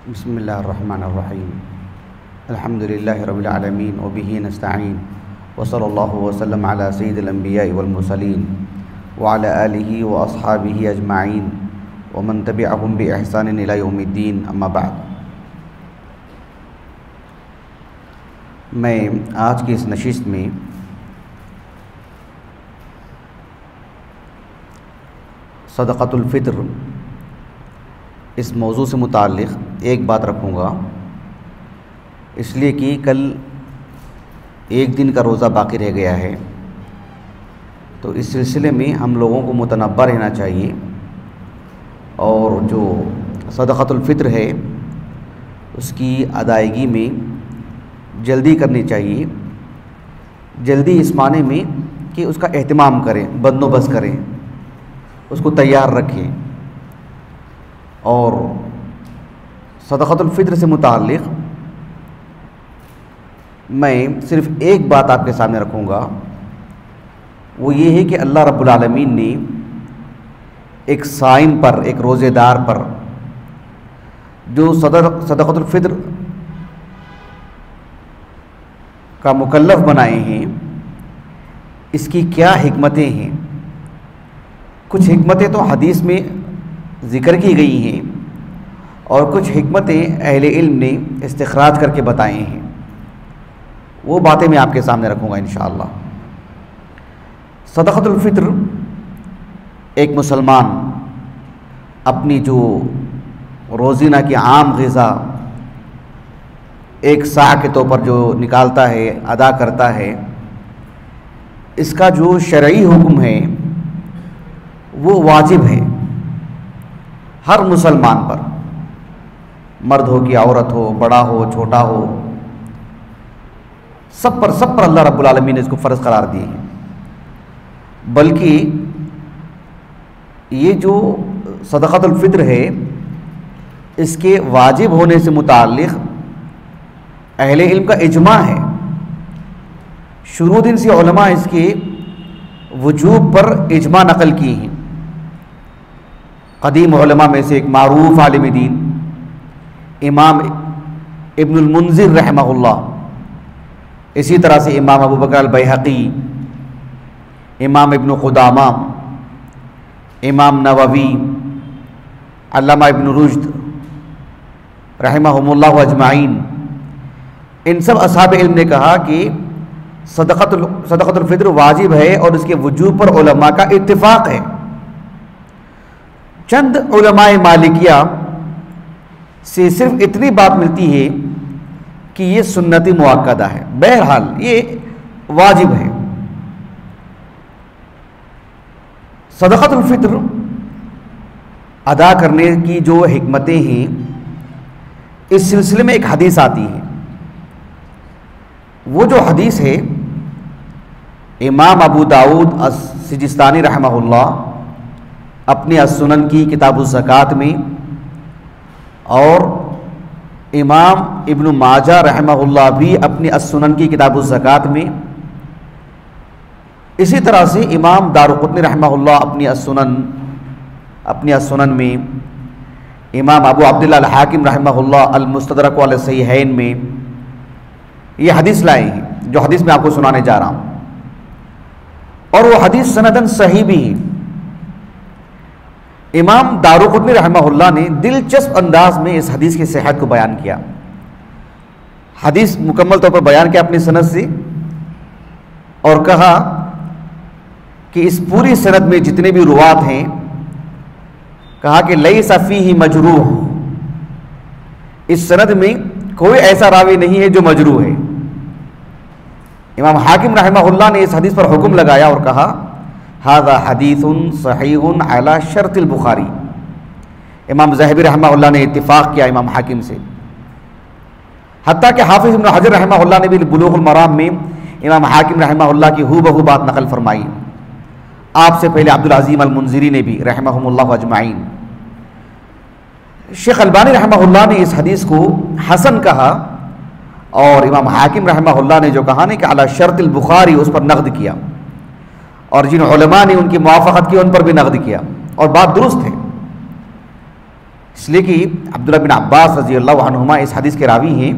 बिस्मिल्लाहिर्रहमानिर्रहीम अल्हम्दुलिल्लाहि रब्बिल आलमीन व बिही नस्तईन व सल्लल्लाहु वसल्लम अला सय्यिदिल अंबिया'i वल मुरसलीन व अला आलिहि व अस्हाबिहि अजमाइन व मन तबिअहुम बि ihसानिन इला यौमिद्दीन अम्मा बाद। मैं आज की इस नशिस्त में सदक़तुल फ़ित्र इस मौजू से मुताल्लिक़ एक बात रखूँगा, इसलिए कि कल एक दिन का रोज़ा बाकी रह गया है, तो इस सिलसिले में हम लोगों को मुतनब्बा रहना चाहिए और जो सदक़तुल फ़ित्र है उसकी अदायगी में जल्दी करनी चाहिए। जल्दी इस माने में कि उसका एहतिमाम करें, बंदोबस्त करें, उसको तैयार रखें। और सदक़तुल फ़ित्र से मुताल्लिक़ मैं सिर्फ़ एक बात आपके सामने रखूँगा, वो ये है कि अल्लाह रब्बुल आलमीन ने एक साइम पर, एक रोज़ेदार पर जो सदक़तुल फ़ित्र का मुकल्लफ़ बनाए हैं, इसकी क्या हिकमतें हैं। कुछ हिकमतें तो हदीस में ज़िक्र की गई हैं और कुछ हिकमतें अहले इल्म ने इस्तिखराज करके बताए हैं। वो बातें मैं आपके सामने रखूँगा इंशाअल्लाह। सदक़तुल फ़ित्र एक मुसलमान अपनी जो रोज़ीना की आम ग़िज़ा एक सा के तौर पर जो निकालता है, अदा करता है, इसका जो शरई हुक्म है वो वाजिब है हर मुसलमान पर, मर्द हो कि औरत हो, बड़ा हो छोटा हो, सब पर अल्लाह रब्बुल आलमीन ने इसको फ़र्ज़ करार दिए हैं। बल्कि ये जो सदक़तुल फ़ित्र है इसके वाजिब होने से मुताल्लिक़ अहले इल्म का इजमा है। शुरू दिन से उलमा इसके वजूब पर इजमा नकल की हैं। क़दीम उलमा में से एक मारूफ़ आलिम दीन इमाम इब्नुल मुंज़िर रहमहुल्लाह, इसी तरह से इमाम अबू बकर अल बैहक़ी, इमाम इब्न क़ुदामा, इमाम नववी, अल्लामा इब्न रुश्द रहमहुमुल्लाह अजमाइन, इन सब असहाब इल्म ने कहा कि सदक़तुल फ़ित्र वाजिब है और इसके वजूब पर उलमा का इत्तिफ़ाक़ है। चंद उलमाए मालिकिया से सिर्फ इतनी बात मिलती है कि ये सुन्नती मुअक्कदा है, बहरहाल ये वाजिब है। सदक़तुल फ़ित्र अदा करने की जो हिकमतें हैं, इस सिलसिले में एक हदीस आती है। वो जो हदीस है इमाम अबू दाऊद अस-सिजिस्तानी रहमहुल्लाह अपनी अस-सुनन की किताबुज़ ज़कात में और इमाम इब्न माजा रहमहुल्लाह भी अपनी अस-सुनन की किताबुज़ ज़कात में, इसी तरह से इमाम दारुक़ुत्नी रहमहुल्लाह अपनी अस-सुनन में, इमाम अबू अब्दुल्लाह अल-हाकिम रहमहुल्लाह अल-मुस्तदरक अला सहीहैन में ये हदीस लाए हैं, जो हदीस मैं आपको सुनाने जा रहा हूँ। और वो हदीस सनदन सही भी है। इमाम दारुक़ुत्नी रहमहुल्लाह ने दिलचस्प अंदाज में इस हदीस की सेहत को बयान किया। हदीस मुकम्मल तौर पर बयान किया अपनी सनद से और कहा कि इस पूरी सनद में जितने भी रुवात हैं, कहा कि लैसा फ़ीही मजरूह, इस सनद में कोई ऐसा रावी नहीं है जो मजरूह है। इमाम हाकिम रहमहुल्लाह ने इस हदीस पर हुक्म लगाया और कहा हाज़ा हदीसुन सहीहुन अला शर्तिल बुखारी। इमाम ज़हबी रहमहुल्लाह ने इत्तिफ़ाक़ किया इमाम हाकिम से। हत्ता कि हाफ़िज़ इब्न हजर रहमहुल्लाह ने भी बुलूग़ुल मराम में इमाम हाकिम रहमहुल्लाह की हूबहू बात नकल फरमाई। आपसे पहले अब्दुल अज़ीम अल मुंज़िरी ने भी रहमहुमुल्लाह अजमाइन। शेख अलबानी रहमहुल्लाह ने इस हदीस को हसन कहा और इमाम हाकिम रहमहुल्लाह ने जो कहा नहीं कि अला शर्तिल बुखारी, उस पर नक़द किया, और जिन उलमा ने उनकी मुवाफ़क़त की उन पर भी नक़द किया और बात दुरुस्त है। इसलिए कि अब्दुल्लाह बिन अब्बास रज़ी अल्लाह अन्हुमा इस हदीस के रावी हैं।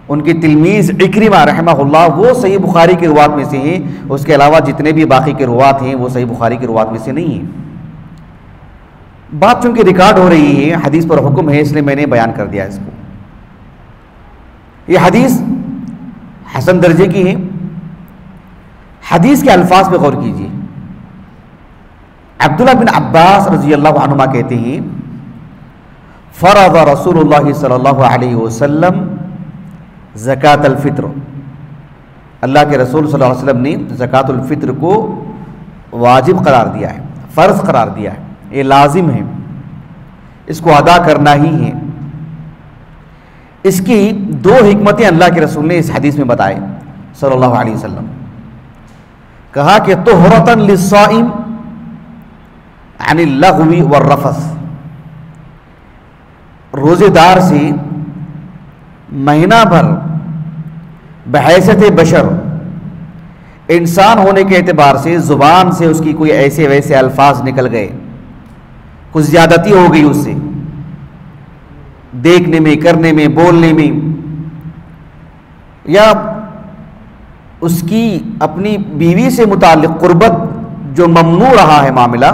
उनके तिलमीज़ इक्रिमा रहमहुल्लाह वो सही बुखारी के रुवात में से हैं, उसके अलावा जितने भी बाकी के रुवात हैं वो सही बुखारी के रुवात में से नहीं हैं। बात चूँकि रिकॉर्ड हो रही है, हदीस पर हुक्म है, इसलिए मैंने बयान कर दिया इसको। ये हदीस हसन दर्जे की है। हदीस के अल्फाज पे गौर कीजिए। अब्दुल्लाह बिन अब्बास रज़ी अल्लाह अन्हुमा कहते हैं, फ़रज़ रसूलुल्लाह सल्लल्लाहु अलैहि वसल्लम ज़कातुल फ़ित्र, अल्लाह के रसूल सल्लल्लाहु अलैहि वसल्लम ने ज़कातुल फ़ित्र को वाजिब करार दिया है, फ़र्ज़ करार दिया है, ये लाजिम है, इसको अदा करना ही है। इसकी दो हिकमतें अल्लाह के रसूल ने इस हदीस में बताए सल्लल्लाहु अलैहि वसल्लम। कहा कि तुहरतन लिस्साइम अनिल लग़वी वर्रफ़स, रोज़ेदार से महीना भर बहैसियत बशर, इंसान होने के एतबार से ज़ुबान से उसकी कोई ऐसे वैसे अल्फाज निकल गए, कुछ ज़्यादती हो गई उससे देखने में, करने में, बोलने में, या उसकी अपनी बीवी से मुताल्लिक़ कुर्बत जो ममनू रहा है मामला,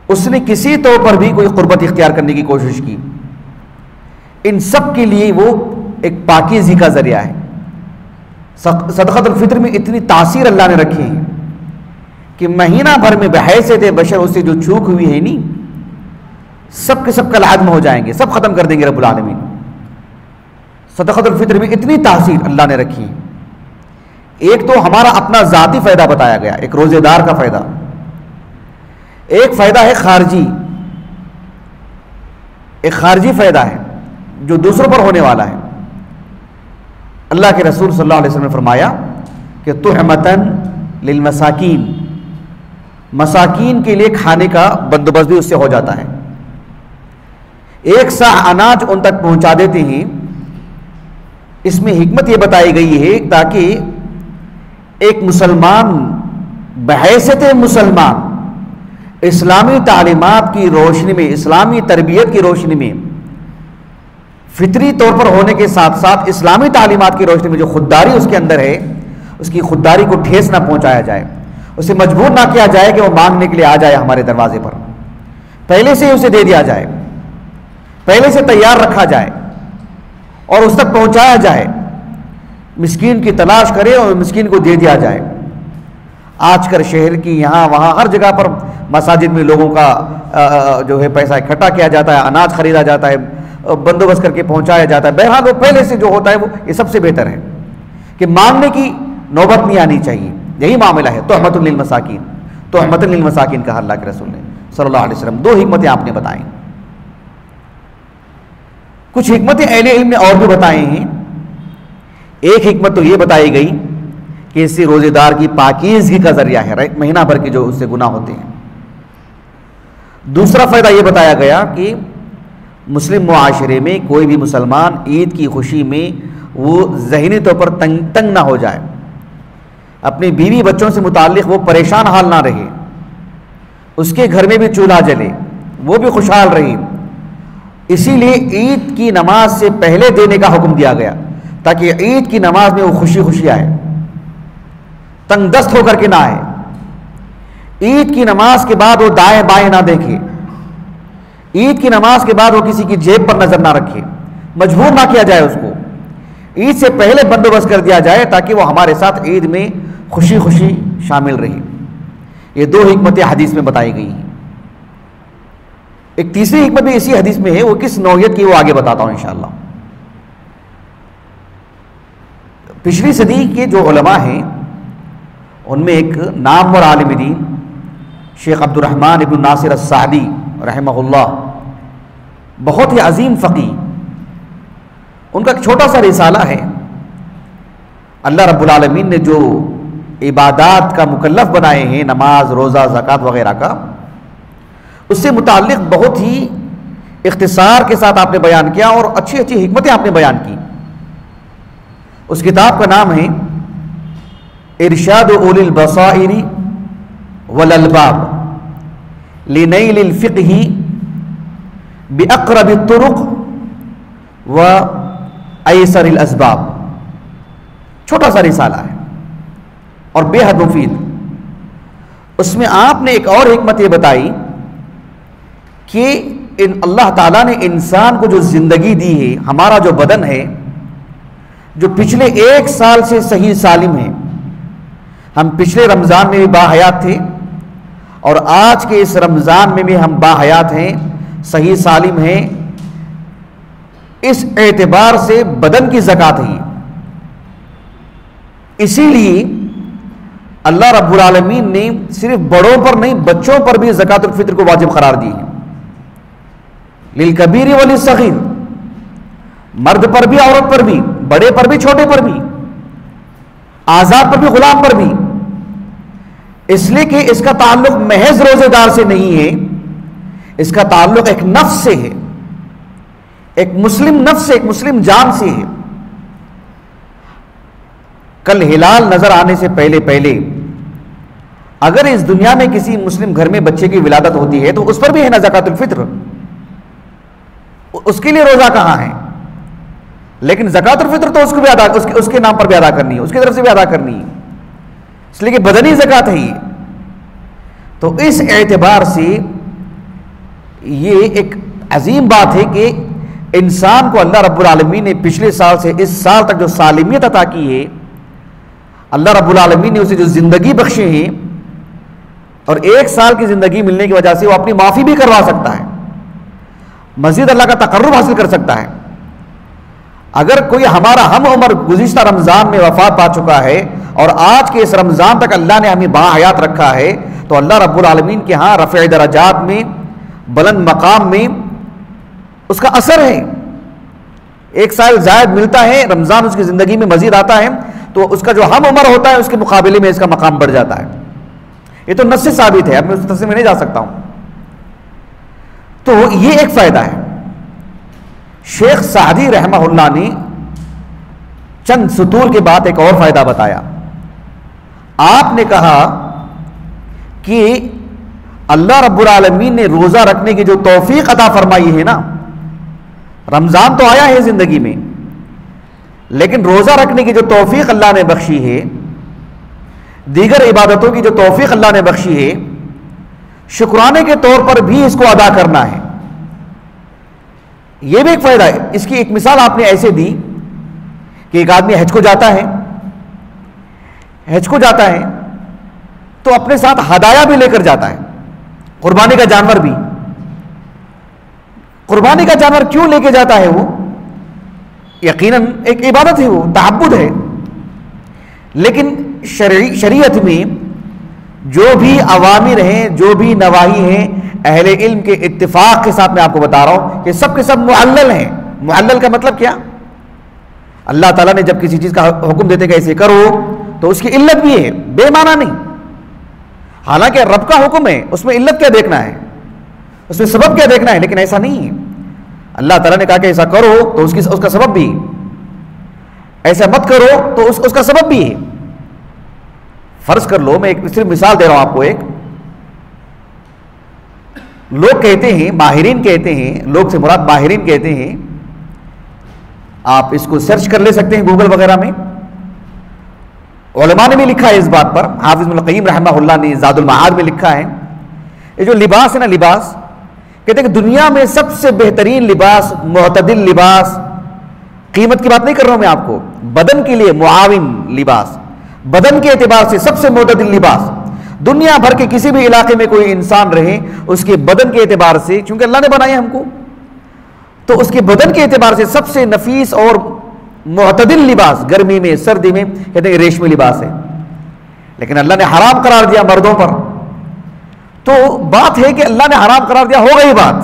उसने किसी तौर पर भी कोई कुर्बत इख्तियार करने की कोशिश की, इन सब के लिए वो एक पाकीज़ी का ज़रिया है। सदक़तुल फ़ित्र में इतनी तासीर अल्लाह ने रखी है कि महीना भर में बहैसियत बशर उससे जो चूक हुई है नी, सब के सब कल आदम हो जाएंगे, सब ख़त्म कर देंगे रब्बुल आलमीन। सदक़तुल फ़ित्र में इतनी तासीर अल्लाह ने रखी है। एक तो हमारा अपना ज़ाती फ़ायदा बताया गया, एक रोज़ेदार का फ़ायदा, एक फ़ायदा है खारजी, एक खारजी फ़ायदा है जो दूसरों पर होने वाला है। अल्लाह के रसूल सल्लल्लाहु अलैहि वसल्लम ने फरमाया कि तुहमतन लिल मसाकीन, मसाकीन के लिए खाने का बंदोबस्त भी उससे हो जाता है। एक सा अनाज उन तक पहुंचा देते हैं। इसमें हिकमत यह बताई गई है ताकि एक मुसलमान बहैसियत मुसलमान इस्लामी तालीमात की रोशनी में, इस्लामी तरबियत की रोशनी में, फितरी तौर पर होने के साथ साथ इस्लामी तालीमात की रोशनी में जो खुददारी उसके अंदर है, उसकी खुददारी को ठेस ना पहुंचाया जाए, उसे मजबूर ना किया जाए कि वो मांगने के लिए आ जाए हमारे दरवाजे पर। पहले से ही उसे दे दिया जाए, पहले से तैयार रखा जाए और उस तक पहुंचाया जाए। मिस्कीन की तलाश करे और मिस्कीन को दे दिया जाए। आजकल शहर की यहाँ वहाँ हर जगह पर मसाजिद में लोगों का जो है पैसा इकट्ठा किया जाता है, अनाज खरीदा जाता है, बंदोबस्त करके पहुंचाया जाता है। बहरहाल वो पहले से जो होता है वो ये सबसे बेहतर है कि मांगने की नौबत नहीं आनी चाहिए। यही मामला है तुहमतुल लिल मसाकीन, तुहमतुल लिल मसाकीन कहा अल्लाह के रसूल ने सल्लल्लाहु अलैहि वसल्लम। दो हिकमतें आपने बताई। कुछ हिकमतें अहले इल्म ने और भी बताई हैं। एक हिकमत तो ये बताई गई कि इससे रोजेदार की पाकीज़गी का जरिया है, महीना भर के जो उससे गुनाह होते हैं। दूसरा फ़ायदा ये बताया गया कि मुस्लिम मुआशरे में कोई भी मुसलमान ईद की खुशी में वो ज़हनी तौर पर तंग ना हो जाए, अपनी बीवी बच्चों से मुताल्लिक़ वो परेशान हाल ना रहे, उसके घर में भी चूल्हा जले, वो भी खुशहाल रहे। इसीलिए ईद की नमाज से पहले देने का हुक्म दिया गया ताकि ईद की नमाज में वो खुशी खुशी आए, तंगदस्त होकर के ना आए। ईद की नमाज के बाद वो दाएं बाएं ना देखे, ईद की नमाज के बाद वो किसी की जेब पर नजर ना रखे, मजबूर ना किया जाए उसको। ईद से पहले बंदोबस्त कर दिया जाए ताकि वो हमारे साथ ईद में खुशी खुशी शामिल रहे। ये दो हिकमतें हदीस में बताई गई हैं। एक तीसरी हिकमत भी इसी हदीस में है, वो किस नौयत की वो आगे बताता हूं इंशाअल्लाह। पिछली सदी के जो उलमा हैं उनमें एक नामवर आलिम दीन शेख अब्दुर्रहमान इब्न नासिर अस्सादी रहमहुल्लाह, बहुत ही अजीम फ़क़ी, उनका एक छोटा सा रिसाला है। अल्लाह रब्बुल आलमीन ने जो इबादात का मुकल्लफ बनाए हैं, नमाज, रोज़ा, ज़कात वगैरह का, उससे मुताल्लिक़ बहुत ही इख्तिसार के साथ आपने बयान किया और अच्छी अच्छी हिकमतें आपने बयान की। उस किताब का नाम है इरशाद उलिल बसाइरी वल अलबाब लिनैलिल फ़िक़्ही बिअक़रबि तुरुक़ व अयसरिल असबाब। छोटा सा रिसाला है और बेहद मुफीद। उसमें आपने एक और हिकमत ये बताई कि अल्लाह ताला ने इंसान को जो जिंदगी दी है, हमारा जो बदन है, जो पिछले 1 साल से सही सालिम है, हम पिछले रमज़ान में भी बाहयात थे और आज के इस रमज़ान में भी हम बाहयात हैं, सही सालिम हैं। इस एतबार से बदन की ज़कात है। इसीलिए अल्लाह रब्बुल आलमीन ने सिर्फ बड़ों पर नहीं, बच्चों पर भी ज़कातुल फित्र को वाजिब करार दी है। लिल कबीर वलिल सगीर, मर्द पर भी, औरत पर भी, बड़े पर भी, छोटे पर भी, आजाद पर भी, गुलाम पर भी। इसलिए कि इसका ताल्लुक महज रोजेदार से नहीं है, इसका ताल्लुक एक नफ्स से है, एक मुस्लिम नफ्स से, एक मुस्लिम जान से है। कल हिलाल नजर आने से पहले पहले अगर इस दुनिया में किसी मुस्लिम घर में बच्चे की विलादत होती है तो उस पर भी है ना ज़कातुल फित्र, उसके लिए रोजा कहां है? लेकिन ज़कातुल फित्र तो उसको भी अदा, उसके नाम पर भी अदा करनी है, उसकी तरफ से भी अदा करनी है, इसलिए कि बदनी ज़कात है ये। तो इस एतबार से ये एक अजीम बात है कि इंसान को अल्लाह रब्बुल आलमीन ने पिछले साल से इस साल तक जो सालिमियत अता की है, अल्लाह रब्बुल आलमीन ने उसे जो जिंदगी बख्शी है, और 1 साल की जिंदगी मिलने की वजह से वो अपनी माफी भी करवा सकता है, मजीद अल्लाह का तकर्रुब हासिल कर सकता है। अगर कोई हमारा हम उम्र गुज़िश्ता रमज़ान में वफात पा चुका है और आज के इस रमज़ान तक अल्लाह ने हमें बाहयात रखा है, तो अल्लाह रब्बुल आलमीन के यहाँ रफ़े दरजात में, बुलंद मकाम में उसका असर है। 1 साल ज़ायद मिलता है, रमज़ान उसकी ज़िंदगी में मजीद आता है, तो उसका जो हम उम्र होता है उसके मुकाबले में इसका मकाम बढ़ जाता है। ये तो नस्स से साबित है, अब मैं उस तफसील में नहीं जा सकता हूँ। तो ये एक फ़ायदा है। शेख सादी रहमहुल्लाह ने चंद सुतूर के बाद एक और फ़ायदा बताया। आपने कहा कि अल्लाह रब्बुल आलमीन ने रोज़ा रखने की जो तौफीक अता फरमाई है ना, रमज़ान तो आया है ज़िंदगी में, लेकिन रोज़ा रखने की जो तौफीक अल्लाह ने बख्शी है, दीगर इबादतों की जो तौफीक अल्लाह ने बख्शी है, शुक्राने के तौर पर भी इसको अदा करना है। यह भी एक फ़ायदा है। इसकी एक मिसाल आपने ऐसे दी कि एक आदमी हज को जाता है, तो अपने साथ हदाया भी लेकर जाता है, कुर्बानी का जानवर भी। कुर्बानी का जानवर क्यों लेके जाता है? वो यकीनन एक इबादत है, वो तअब्बुद है। लेकिन शरीयत में जो भी अवामिर हैं, जो भी नवाही हैं, अहले इल्म के इत्तिफाक के साथ मैं आपको बता रहा हूं कि सब के सब मुअल्लल हैं। मुअल्लल का मतलब क्या? अल्लाह ताला ने जब किसी चीज का हुक्म देते कि ऐसे करो, तो उसकी इल्लत भी है, बेमाना नहीं। हालांकि रब का हुक्म है, उसमें इल्लत क्या देखना है, उसमें सबब क्या देखना है, लेकिन ऐसा नहीं है। अल्लाह ताला ने कहा कि ऐसा करो तो उसका सबब भी, ऐसा मत करो तो उसका सबब भी है। फर्ज कर लो, मैं एक सिर्फ मिसाल दे रहा हूं आपको। एक लोग कहते हैं, माहिरीन कहते हैं, लोग से मुराद माहिरीन कहते हैं, आप इसको सर्च कर ले सकते हैं गूगल वगैरह में, उलमा ने भी लिखा है इस बात पर। हाफिज इब्न क़य्यिम रहमहुल्लाह ने ज़ादुल मआद में लिखा है, ये जो लिबास है ना, लिबास कहते हैं कि दुनिया में सबसे बेहतरीन लिबास, मुअतदिल लिबास, कीमत की बात नहीं कर रहा हूं मैं आपको, बदन के लिए मुआविन लिबास, बदन के एतबार से सबसे मुअतदिल लिबास, दुनिया भर के किसी भी इलाके में कोई इंसान रहे, उसके बदन के एतबार से, क्योंकि अल्लाह ने बनाया हमको, तो उसके बदन के एतबार से सबसे नफीस और मुअतदिल लिबास गर्मी में, सर्दी में, कहते हैं रेशमी लिबास है। लेकिन अल्लाह ने हराम करार दिया मर्दों पर। तो बात है कि अल्लाह ने हराम करार दिया, हो गई बात,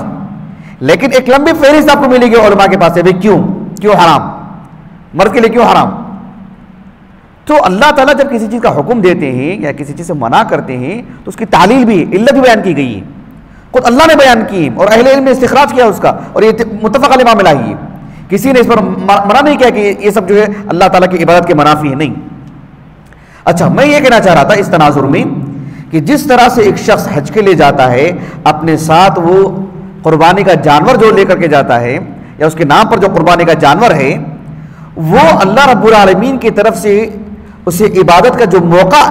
लेकिन एक लंबी फहरिस्त आपको मिलेगी उलमा के पास से, क्यों हराम, मर्द के लिए क्यों हराम। तो अल्लाह ताला जब किसी चीज का हुक्म देते हैं या किसी चीज से मना करते हैं, तो उसकी तालील भी, इल्लत भी बयान की गई है, खुद अल्लाह ने बयान की है और अहले इल्म ने इस्तिखराज किया उसका, और ये मुत्तफक अलैह मामला ही है। किसी ने इस पर मना नहीं किया कि ये सब जो है अल्लाह ताला की इबादत के मनाफी है, नहीं। अच्छा, मैं ये कहना चाह रहा था इस तनाजुर में कि जिस तरह से एक शख्स हज के लिए जाता है, अपने साथ वो कुर्बानी का जानवर जो लेकर के जाता है या उसके नाम पर जो कुर्बानी का जानवर है, वो अल्लाह रब्बुल आलमीन की तरफ से उसे इबादत का जो मौका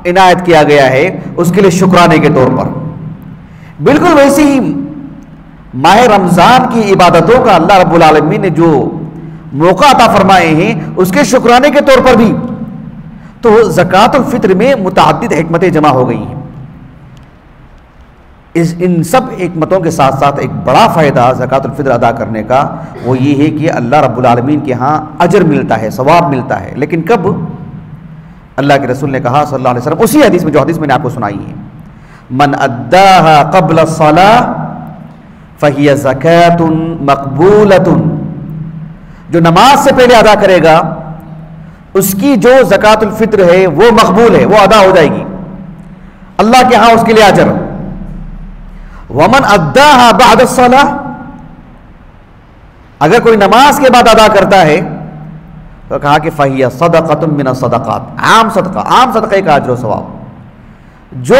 इनायत किया गया है उसके लिए शुक्राने के तौर पर। बिल्कुल वैसे ही माह रमज़ान की इबादतों का अल्लाह रब्बुल आलमीन ने जो मौका अता फरमाए हैं उसके शुक्राने के तौर पर भी तो ज़कातुल फित्र में मुतअद्दिद हिकमतें जमा हो गई हैं। इन सब हिकमतों के साथ साथ एक बड़ा फ़ायदा ज़कातुल फित्र अदा करने का वो ये है कि अल्लाह रब्बुल आलमीन के यहाँ अजर मिलता है, सवाब मिलता है। लेकिन कब? अल्लाह के रसूल ने कहा सल्लल्लाहु अलैहि वसल्लम, उसी हदीस में जो हदीस मैंने आपको सुनाई है, मन अद्दाहा क़ब्ल अस्सलाह फ़हिय ज़कातुन मक़बूलतुन, जो नमाज से पहले अदा करेगा उसकी जो ज़कातुल फित्र है वो मकबूल है, वो अदा हो जाएगी अल्लाह के यहाँ उसके लिए अजर। वमन अद्दाहा बअद अस्सलाह, अगर कोई नमाज के बाद अदा करता है तो कहा कि फ़हिय सदक़तुन मिन सदक़ात, आम सदक़े का अजर सवाब। जो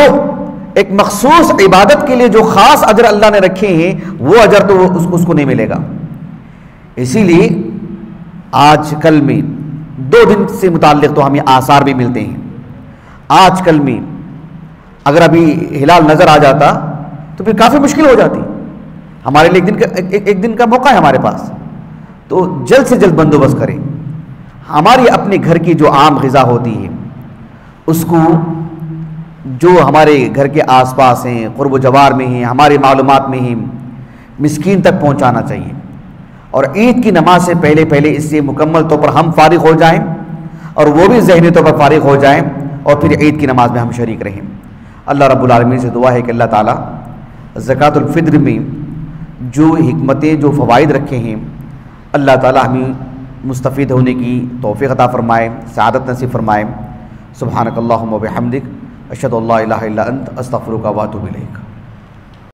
एक मखसूस इबादत के लिए जो खास अजर अल्लाह ने रखे हैं वो अजर तो उसको नहीं मिलेगा। इसीलिए आज कल में 2 दिन से मुताल्लिक़ तो हमें आसार भी मिलते हैं। आज कल में अगर अभी हिलाल नज़र आ जाता तो फिर काफ़ी मुश्किल हो जाती हमारे लिए। एक दिन का मौका है हमारे पास, तो जल्द से जल्द बंदोबस्त करें। हमारी अपने घर की जो आम ग़िज़ा होती है उसको जो हमारे घर के आसपास हैं, क़ुर्ब जवार में हैं, हमारे मालूमात में हैं, मिस्कीन तक पहुंचाना चाहिए। और ईद की नमाज से पहले पहले इससे मुकम्मल तौर पर हम फारिग हो जाएं और वो भी ज़हनी तौर पर फारिग हो जाएं और फिर ईद की नमाज में हम शरीक रहें। अल्लाह रब्बुल आलमीन से दुआ है कि अल्लाह ताला ज़कातुल फित्र में जो हिकमतें, जो फ़वाइद रखे हैं, अल्लाह ताला हमें मुस्तफ़ीद होने की तौफ़ीक़ अता फ़रमाए, सआदत नसीब फ़रमाए। सुब्हानकल्लाहुम्मा व बिहम्दिक, अशहदु अल्ला इलाहा इल्ला अंत, अस्तग़फिरुका व अतूबु इलैक।